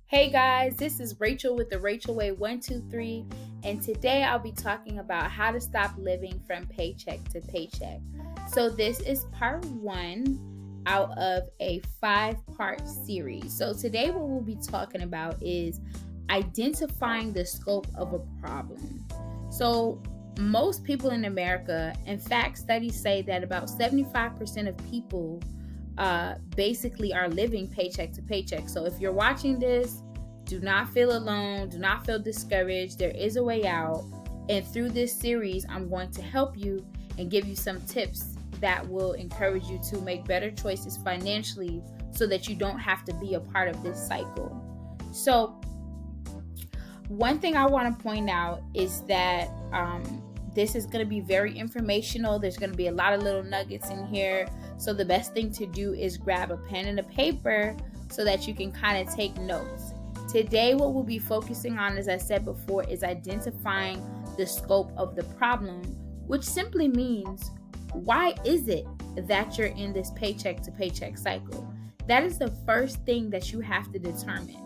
Hey guys, this is Rachel with the Rachel Way 123, and today I'll be talking about how to stop living from paycheck to paycheck. So this is part 1 out of a 5-part series. So today what we'll be talking about is identifying the scope of a problem. So most people in America, in fact, studies say that about 75% of people basically are living paycheck to paycheck. So if you're watching this, do not feel alone, do not feel discouraged. There is a way out. And through this series, I'm going to help you and give you some tips that will encourage you to make better choices financially so that you don't have to be a part of this cycle. So one thing I want to point out is that this is going to be very informational. There's going to be a lot of little nuggets in here. So the best thing to do is grab a pen and a paper so that you can kind of take notes. Today, what we'll be focusing on, as I said before, is identifying the scope of the problem, which simply means, why is it that you're in this paycheck to paycheck cycle? That is the first thing that you have to determine.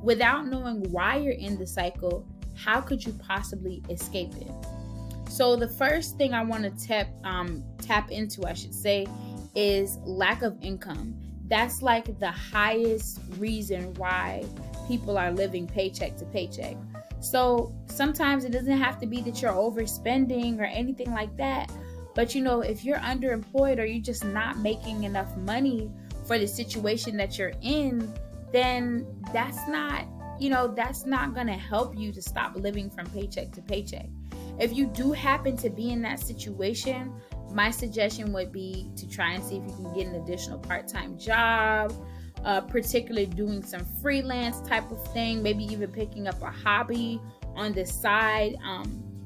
Without knowing why you're in the cycle, how could you possibly escape it? So the first thing I want to tap into, I should say, is lack of income. That's like the highest reason why people are living paycheck to paycheck. So sometimes it doesn't have to be that you're overspending or anything like that. But if you're underemployed or you're just not making enough money for the situation that you're in, then that's not going to help you to stop living from paycheck to paycheck. If you do happen to be in that situation, my suggestion would be to try and see if you can get an additional part-time job, particularly doing some freelance type of thing, maybe even picking up a hobby on the side.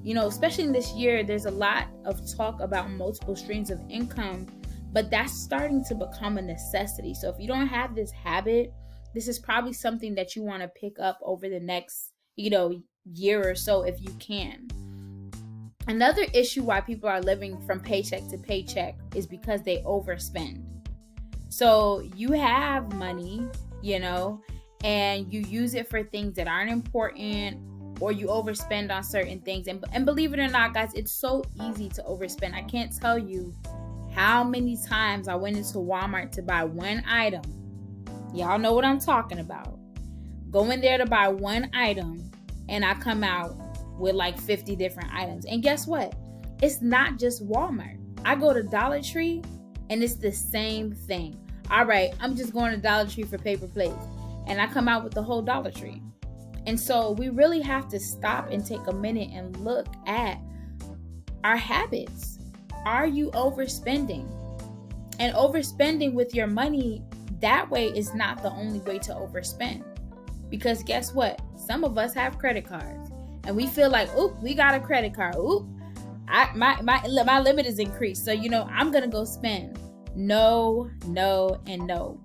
Especially in this year, there's a lot of talk about multiple streams of income, but that's starting to become a necessity. So if you don't have this habit, this is probably something that you want to pick up over the next, year or so if you can. Another issue why people are living from paycheck to paycheck is because they overspend. So you have money, and you use it for things that aren't important, or you overspend on certain things. And believe it or not, guys, it's so easy to overspend. I can't tell you how many times I went into Walmart to buy one item. Y'all know what I'm talking about. Go in there to buy one item, and I come out with like 50 different items. And guess what? It's not just Walmart. I go to Dollar Tree and it's the same thing. All right, I'm just going to Dollar Tree for paper plates, and I come out with the whole Dollar Tree. And so we really have to stop and take a minute and look at our habits. Are you overspending? And overspending with your money that way is not the only way to overspend. Because guess what? Some of us have credit cards. And we feel like, oop, we got a credit card. Oop, my limit is increased. So, I'm going to go spend. No, and no.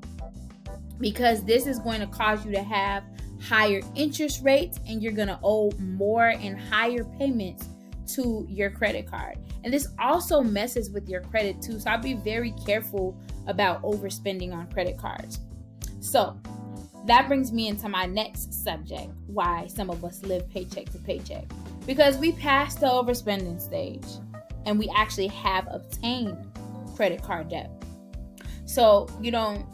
Because this is going to cause you to have higher interest rates, and you're going to owe more and higher payments to your credit card. And this also messes with your credit too. So I'll be very careful about overspending on credit cards. So that brings me into my next subject, why some of us live paycheck to paycheck. Because we passed the overspending stage and we actually have obtained credit card debt. So,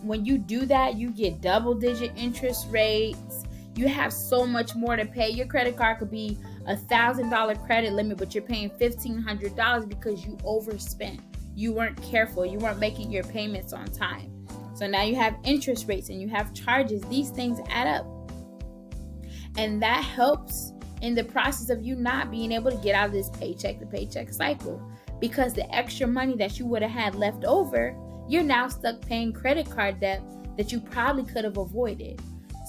when you do that, you get double-digit interest rates. You have so much more to pay. Your credit card could be $1,000 credit limit, but you're paying $1,500 because you overspent. You weren't careful. You weren't making your payments on time. So now you have interest rates and you have charges. These things add up. And that helps in the process of you not being able to get out of this paycheck to paycheck cycle. Because the extra money that you would have had left over, you're now stuck paying credit card debt that you probably could have avoided.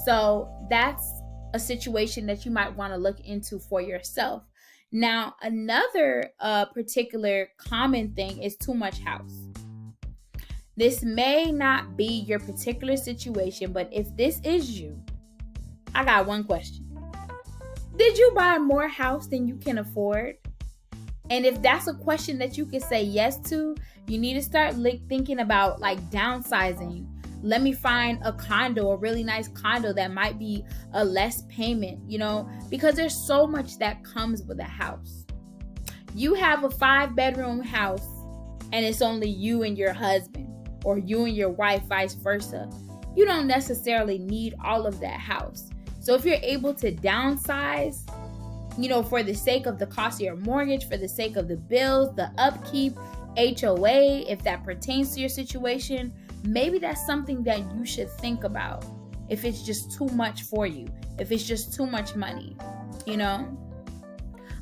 So that's a situation that you might want to look into for yourself. Now, another particular common thing is too much house. This may not be your particular situation, but if this is you, I got one question. Did you buy more house than you can afford? And if that's a question that you can say yes to, you need to start thinking about like downsizing, let me find a condo, a really nice condo that might be a less payment, because there's so much that comes with a house. You have a 5-bedroom house and it's only you and your husband, or you and your wife, vice versa. You don't necessarily need all of that house. So if you're able to downsize, for the sake of the cost of your mortgage, for the sake of the bills, the upkeep, HOA, if that pertains to your situation, maybe that's something that you should think about. If it's just too much for you, if it's just too much money,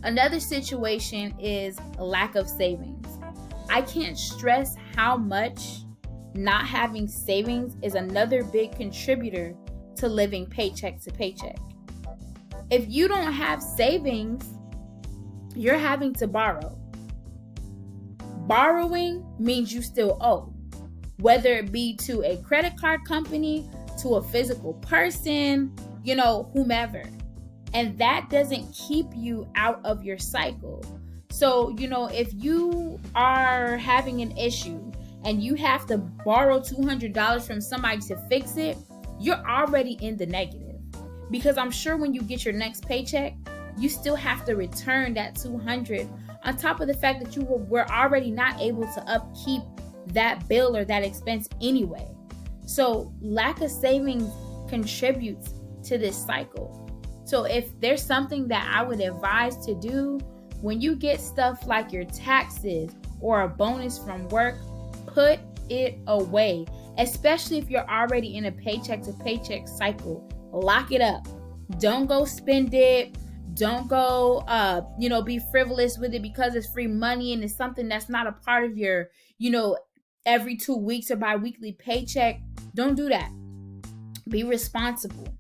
Another situation is lack of savings. I can't stress how much not having savings is another big contributor to living paycheck to paycheck. If you don't have savings, you're having to borrow. Borrowing means you still owe, whether it be to a credit card company, to a physical person, whomever. And that doesn't keep you out of your cycle. So, if you are having an issue and you have to borrow $200 from somebody to fix it, you're already in the negative. Because I'm sure when you get your next paycheck, you still have to return that $200 on top of the fact that you were already not able to upkeep that bill or that expense anyway. So lack of savings contributes to this cycle. So if there's something that I would advise to do, when you get stuff like your taxes or a bonus from work, put it away, especially if you're already in a paycheck to paycheck cycle. Lock it up. Don't go spend it. Don't go, be frivolous with it because it's free money and it's something that's not a part of your, every 2 weeks or bi-weekly paycheck. Don't do that. Be responsible.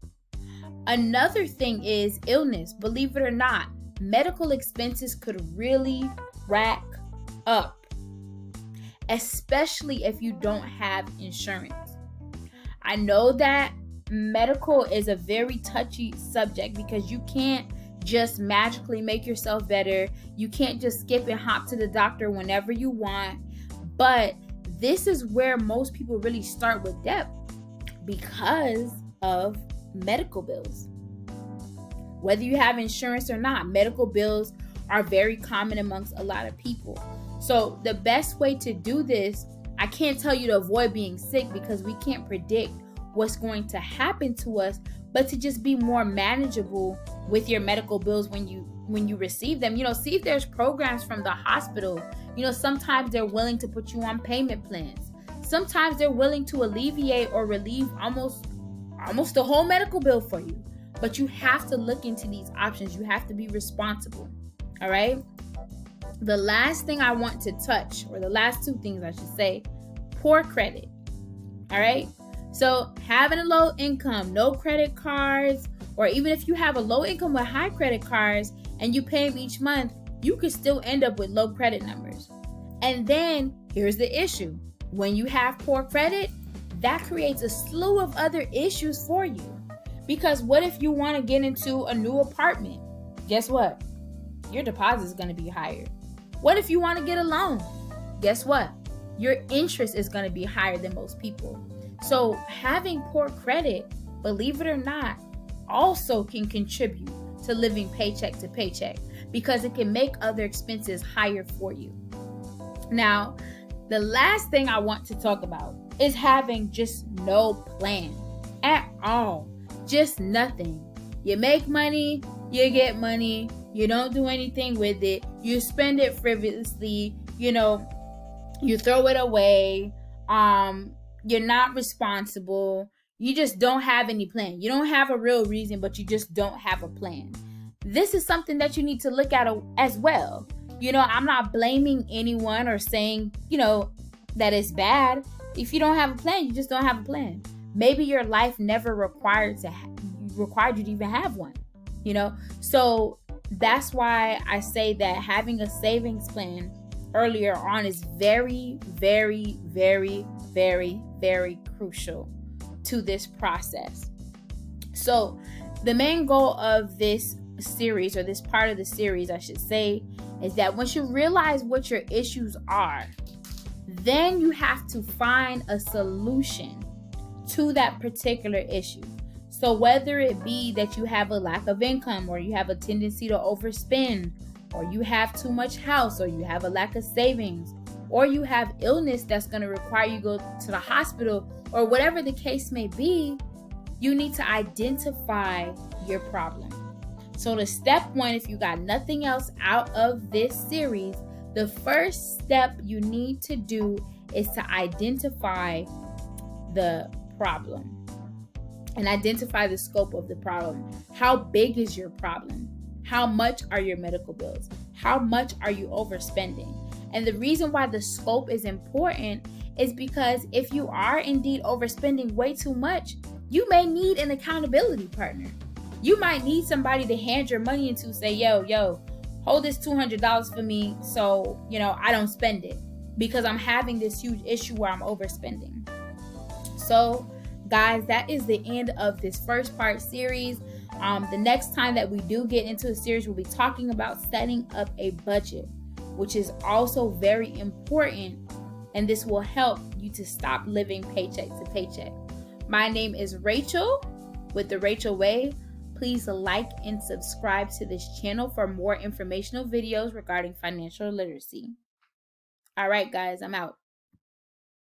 Another thing is illness. Believe it or not, medical expenses could really rack up, especially if you don't have insurance. I know that medical is a very touchy subject because you can't just magically make yourself better. You can't just skip and hop to the doctor whenever you want. But this is where most people really start with debt because of medical bills. Whether you have insurance or not, medical bills are very common amongst a lot of people. So the best way to do this, I can't tell you to avoid being sick because we can't predict what's going to happen to us, but to just be more manageable with your medical bills when you receive them. See if there's programs from the hospital. Sometimes they're willing to put you on payment plans. Sometimes they're willing to alleviate or relieve almost the whole medical bill for you. But you have to look into these options. You have to be responsible. All right? The last thing I want to touch, or the last two things I should say, poor credit. All right? So having a low income, no credit cards, or even if you have a low income with high credit cards and you pay them each month, you could still end up with low credit numbers. And then here's the issue. When you have poor credit, that creates a slew of other issues for you. Because what if you want to get into a new apartment? Guess what? Your deposit is going to be higher. What if you want to get a loan? Guess what? Your interest is going to be higher than most people. So having poor credit, believe it or not, also can contribute to living paycheck to paycheck because it can make other expenses higher for you. Now, the last thing I want to talk about is having just no plan at all. Just nothing. You make money, you get money, you don't do anything with it, you spend it frivolously, you throw it away, you're not responsible, you just don't have any plan. You don't have a real reason, but you just don't have a plan. This is something that you need to look at as well. I'm not blaming anyone or saying, that it's bad. If you don't have a plan, you just don't have a plan. Maybe your life never required you to even have one, So that's why I say that having a savings plan earlier on is very, very, very, very, very crucial to this process. So the main goal of this series, or this part of the series, I should say, is that once you realize what your issues are, then you have to find a solution to that particular issue. So whether it be that you have a lack of income, or you have a tendency to overspend, or you have too much house, or you have a lack of savings, or you have illness that's going to require you to go to the hospital, or whatever the case may be, you need to identify your problem. So the step one, if you got nothing else out of this series, the first step you need to do is to identify the problem and identify the scope of the problem. How big is your problem? How much are your medical bills? How much are you overspending? And the reason why the scope is important is because if you are indeed overspending way too much, you may need an accountability partner. You might need somebody to hand your money into, say, yo, hold this $200 for me so, I don't spend it, because I'm having this huge issue where I'm overspending. So, guys, that is the end of this first part series. The next time that we do get into a series, we'll be talking about setting up a budget, which is also very important, and this will help you to stop living paycheck to paycheck. My name is Rachel with The Rachel Way. Please like and subscribe to this channel for more informational videos regarding financial literacy. All right, guys, I'm out.